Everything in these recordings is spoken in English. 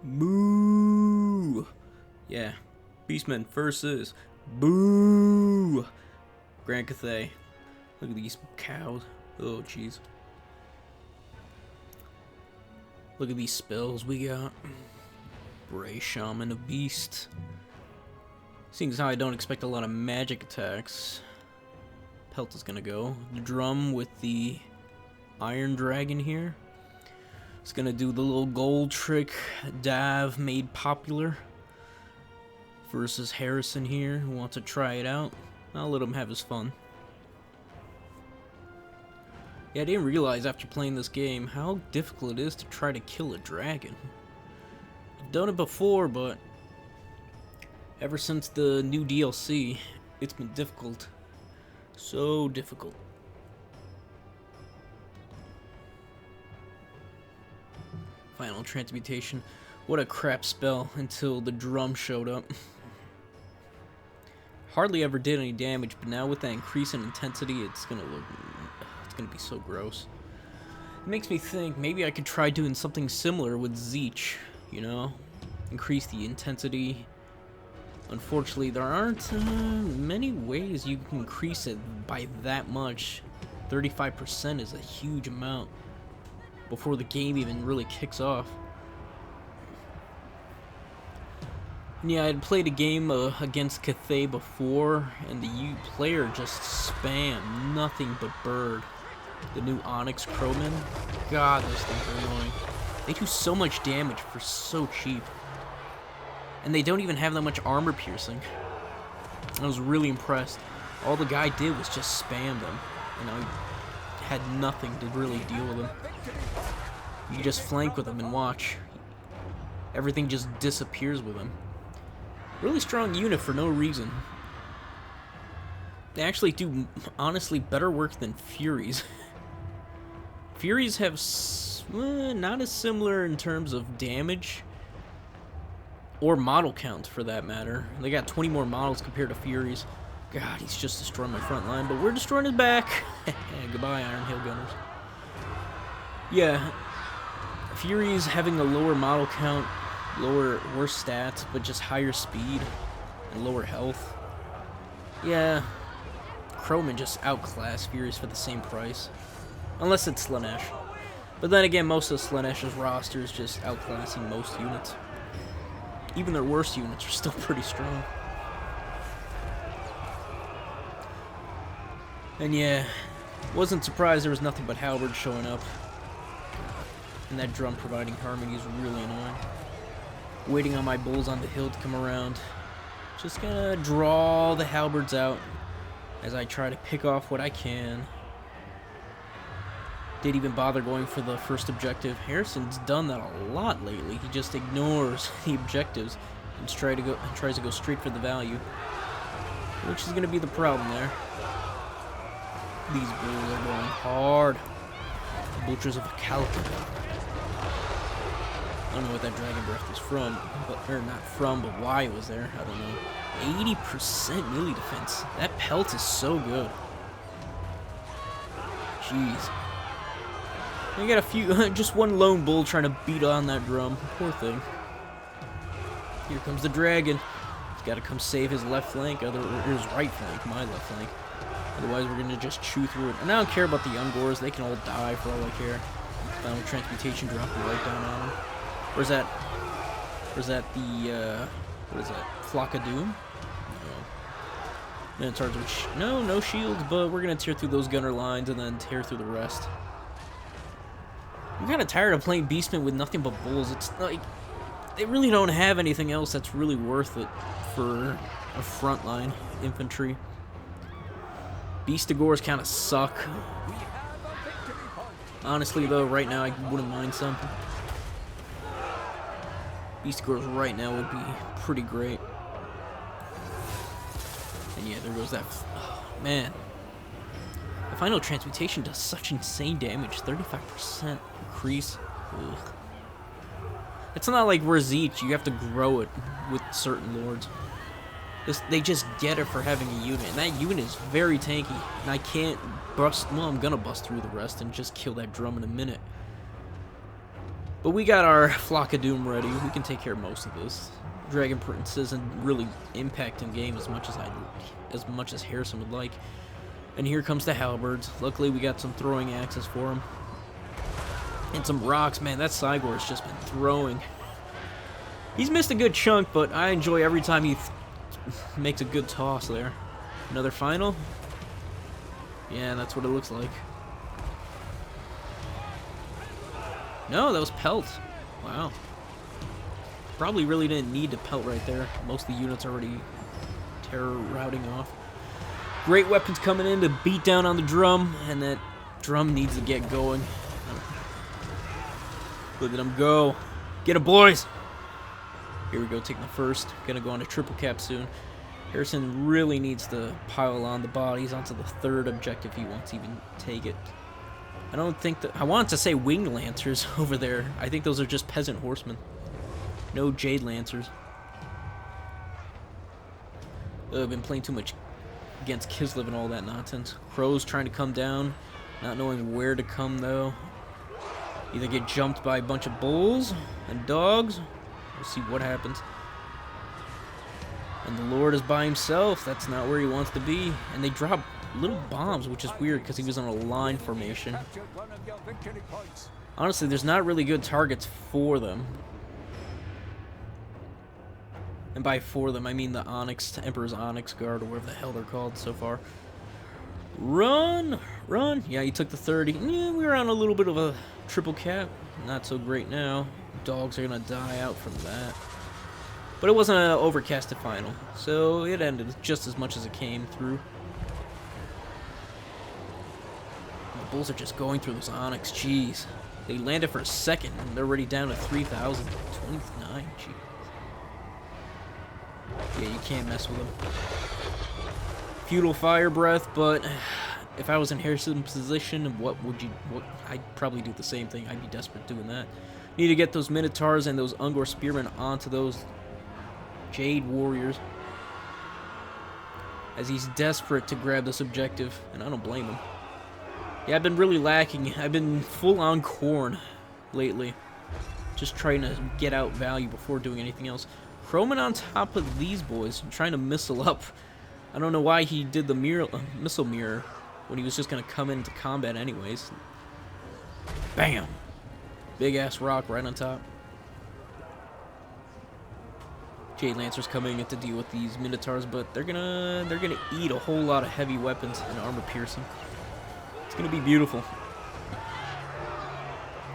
Boo! Yeah, Beastmen versus Boo! Grand Cathay. Look at these cows. Oh, jeez. Look at these spells we got. Bray Shaman of Beast. Seeing as how I don't expect a lot of magic attacks, Pelt is gonna go. The drum with the Iron Dragon here. It's gonna do the little gold trick Dav made popular. Versus Harrison here, who wants to try it out. I'll let him have his fun. Yeah, I didn't realize after playing this game how difficult it is to try to kill a dragon. I've done it before, but ever since the new DLC, it's been difficult. So difficult. Final Transmutation. What a crap spell until the drum showed up. Hardly ever did any damage, but now with that increase in intensity, it's gonna be so gross. It makes me think maybe I could try doing something similar with Zeech, you know? Increase the intensity. Unfortunately, there aren't many ways you can increase it by that much. 35% is a huge amount before the game even really kicks off. And yeah, I'd played a game against Cathay before, and the player just spammed nothing but bird. The new Onyx Crowmen. God, those things are annoying. They do so much damage for so cheap. And they don't even have that much armor piercing. I was really impressed. All the guy did was just spam them. You know, he had nothing to really deal with them. You just flank with them and watch. Everything just disappears with them. Really strong unit for no reason. They actually do, honestly, better work than Furies. Furies have not as similar in terms of damage or model count, for that matter. They got 20 more models compared to Furies. God, he's just destroying my front line, but we're destroying his back. Goodbye, Iron Hail Gunners. Yeah, Furies having a lower model count, worse stats, but just higher speed and lower health. Yeah, Crowman just outclass Furies for the same price. Unless it's Slanesh. But then again, most of Slanesh's roster is just outclassing most units. Even their worst units are still pretty strong. And yeah, wasn't surprised there was nothing but halberds showing up. And that drum providing harmony is really annoying. Waiting on my bulls on the hill to come around. Just gonna draw the halberds out as I try to pick off what I can. Didn't even bother going for the first objective. Harrison's done that a lot lately. He just ignores the objectives and tries to go straight for the value, which is gonna be the problem there. These bulls are going hard. The Butchers of Calico. I don't know what that dragon breath is from, or not from, but why it was there. I don't know. 80% melee defense. That pelt is so good. Jeez. I got a few, just one lone bull trying to beat on that drum. Poor thing. Here comes the dragon. He's got to come save his left flank, or his right flank, my left flank. Otherwise, we're going to just chew through it. And I don't care about the young gores. They can all die for all I care. Final Transmutation dropping right down on them. Where's that the, what is that? Flock of Doom? No. Minotaurs with no shields, but we're going to tear through those gunner lines and then tear through the rest. I'm kind of tired of playing Beastmen with nothing but bulls. It's like, they really don't have anything else that's really worth it for a frontline infantry. Beastigores kind of suck. Honestly, though, right now I wouldn't mind some. Beastigores right now would be pretty great. And yeah, there goes that. Oh, man. The Final Transmutation does such insane damage. 35% increase. Ugh. It's not like we're Zeech. You have to grow it with certain lords. They just get it for having a unit. And that unit is very tanky. And I can't bust. Well, I'm gonna bust through the rest and just kill that drum in a minute. But we got our Flock of Doom ready. We can take care of most of this. Dragon Prince isn't really impacting game as much as Harrison would like. And here comes the halberds. Luckily, we got some throwing axes for him. And some rocks. Man, that Cygor has just been throwing. He's missed a good chunk, but I enjoy every time he makes a good toss there. Another final? Yeah, that's what it looks like. No, that was pelt. Wow. Probably really didn't need to pelt right there. Most of the units already terror routing off. Great weapons coming in to beat down on the drum, and that drum needs to get going. Look at them go. Get it, boys. Here we go, taking the first. Gonna go on a triple cap soon. Harrison really needs to pile on the bodies onto the third objective he wants to even take it. I don't think that... I wanted to say winged lancers over there. I think those are just peasant horsemen. No jade lancers. I've been playing too much against Kislev and all that nonsense. Crows trying to come down, not knowing where to come though. Either get jumped by a bunch of bulls and dogs. We'll see what happens. And the Lord is by himself. That's not where he wants to be. And they drop little bombs, which is weird because he was on a line formation. Honestly, there's not really good targets for them. And by for them, I mean the Onyx, Emperor's Onyx Guard, or whatever the hell they're called so far. Run! Run! Yeah, he took the 30. Yeah, we were on a little bit of a triple cap. Not so great now. Dogs are going to die out from that. But it wasn't an overcasted final, so it ended just as much as it came through. The bulls are just going through those Onyx. Jeez. They landed for a second, and they're already down to 3,000. 29, jeez. Yeah, you can't mess with them. Feudal Fire Breath, but if I was in Harrison's position, I'd probably do the same thing. I'd be desperate doing that. Need to get those Minotaurs and those Ungor Spearmen onto those Jade Warriors, as he's desperate to grab this objective, and I don't blame him. Yeah, I've been really lacking. I've been full on corn lately. Just trying to get out value before doing anything else. Croman on top of these boys, trying to missile up. I don't know why he did the missile mirror when he was just going to come into combat anyways. Bam! Big ass rock right on top. Jade Lancers coming in to deal with these Minotaurs, but they're gonna eat a whole lot of heavy weapons and armor piercing. It's gonna be beautiful.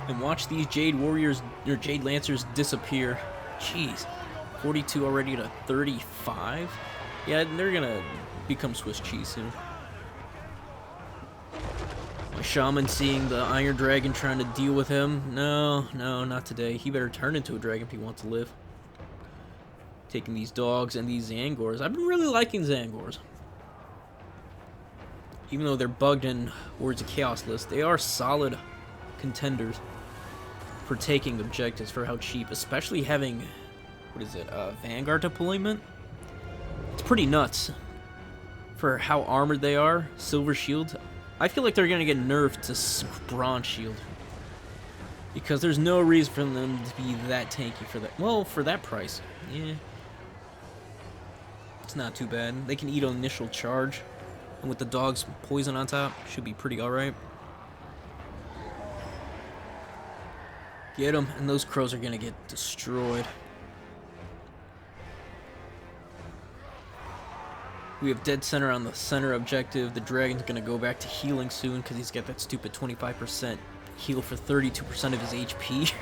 And watch these Jade Warriors or Jade Lancers disappear. Jeez. 42 already to 35? Yeah, they're gonna become Swiss cheese soon. My shaman seeing the Iron Dragon trying to deal with him. No, not today. He better turn into a dragon if he wants to live. Taking these dogs and these Zangors. I've been really liking Zangors. Even though they're bugged in Words of Chaos list, they are solid contenders for taking objectives for how cheap, especially having, Vanguard deployment. It's pretty nuts for how armored they are. Silver Shield. I feel like they're going to get nerfed to Bronze Shield, because there's no reason for them to be that tanky for that. Well, for that price, yeah. It's not too bad. They can eat an initial charge, and with the dog's poison on top, should be pretty alright. Get them, and those crows are going to get destroyed. We have dead center on the center objective. The dragon's going to go back to healing soon because he's got that stupid 25% heal for 32% of his HP.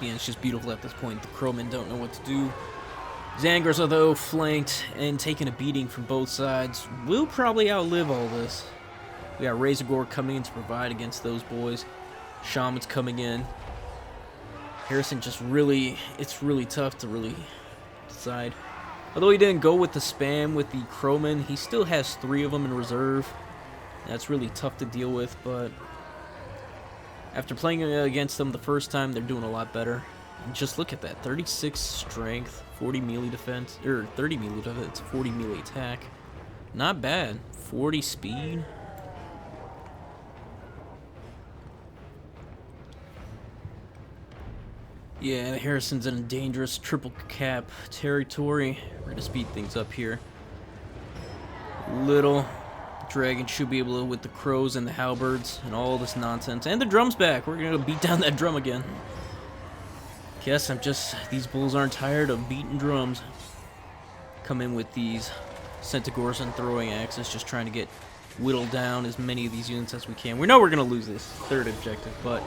Yeah, it's just beautiful at this point. The crowmen don't know what to do. Zangors are, though, flanked and taking a beating from both sides. We'll probably outlive all this. We got Razorgore coming in to provide against those boys. Shaman's coming in. Harrison just really... It's really tough to really decide. Although he didn't go with the spam with the crowmen, he still has 3 of them in reserve. That's really tough to deal with, but... After playing against them the first time, they're doing a lot better. And just look at that. 36 strength, 40 melee defense, or 30 melee defense, 40 melee attack. Not bad. 40 speed. Yeah, Harrison's in a dangerous triple cap territory. We're gonna speed things up here. Little dragon should be able to, with the crows and the halberds and all this nonsense. And the drum's back. We're gonna beat down that drum again. Guess these bulls aren't tired of beating drums. Come in with these Centaurs and throwing axes, just trying to whittle down as many of these units as we can. We know we're gonna lose this third objective, but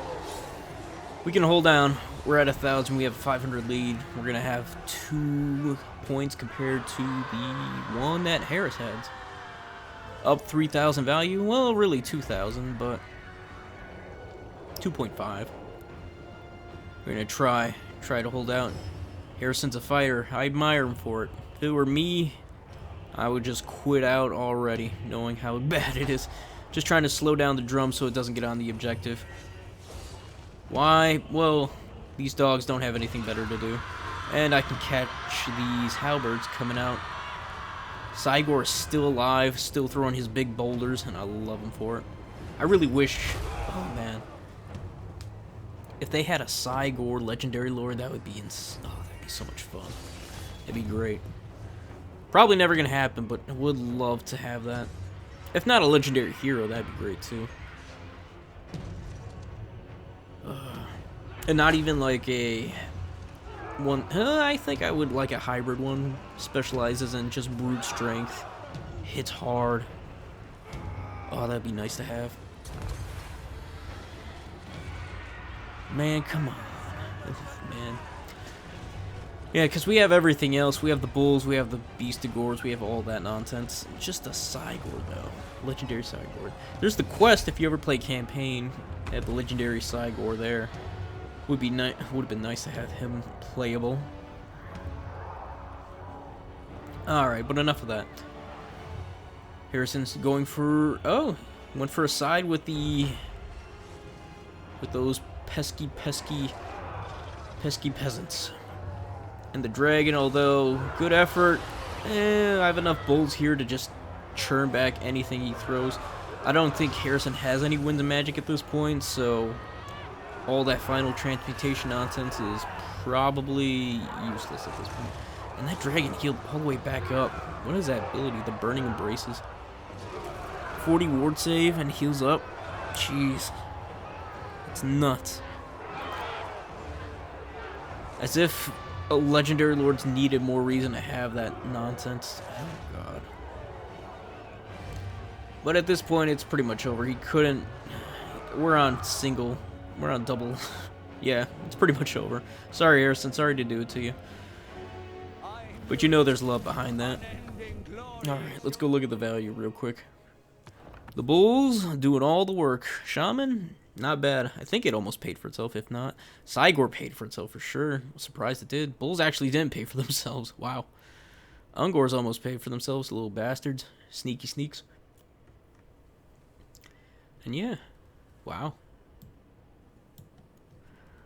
we can hold down. We're at 1,000. We have a 500 lead. We're gonna have 2 points compared to the one that Harris had. Up 3,000 value. Well, really 2,000, but 2.5. We're gonna try to hold out. Harrison's a fighter. I admire him for it. If it were me, I would just quit out already, knowing how bad it is. Just trying to slow down the drum so it doesn't get on the objective. Why? Well, these dogs don't have anything better to do. And I can catch these halberds coming out. Cygor is still alive, still throwing his big boulders, and I love him for it. I really wish... Oh, man. If they had a Cygor legendary lord, that would be that'd be so much fun. It'd be great. Probably never gonna happen, but I would love to have that. If not a legendary hero, that'd be great too. And not even like a one. I think I would like a hybrid one. Specializes in just brute strength, hits hard. Oh, that'd be nice to have. Man, come on. Man. Yeah, because we have everything else. We have the bulls, we have the beastigors, we have all that nonsense. Just a Cygor, though. Legendary Cygor. There's the quest if you ever play campaign. Have the legendary Cygor there. Would have been nice to have him playable. Alright, but enough of that. Harrison's going for... Oh! Went for a side with those pesky peasants. And the dragon, although good effort, I have enough bulls here to just churn back anything he throws. I don't think Harrison has any winds of magic at this point, so all that final transmutation nonsense is probably useless at this point. And that dragon healed all the way back up. What is that ability? The Burning Embraces. 40 ward save and heals up. Jeez. It's nuts. As if legendary lords needed more reason to have that nonsense. Oh god. But at this point it's pretty much over. He couldn't... We're on double. Yeah, it's pretty much over. Sorry, Harrison, sorry to do it to you. But you know there's love behind that. Alright, let's go look at the value real quick. The bulls doing all the work. Shaman, not bad. I think it almost paid for itself, if not. Cygor paid for itself for sure. I'm surprised it did. Bulls actually didn't pay for themselves. Wow. Ungors almost paid for themselves, little bastards. Sneaky sneaks. And yeah. Wow.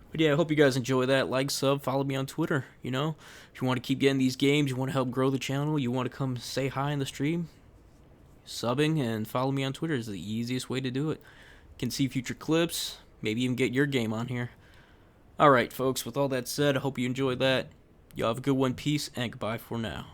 But yeah, I hope you guys enjoy that. Like, sub, follow me on Twitter, you know. If you want to keep getting these games, you want to help grow the channel, you want to come say hi in the stream, subbing and follow me on Twitter is the easiest way to do it. You can see future clips, maybe even get your game on here. Alright, folks, with all that said, I hope you enjoyed that. Y'all have a good one, peace, and goodbye for now.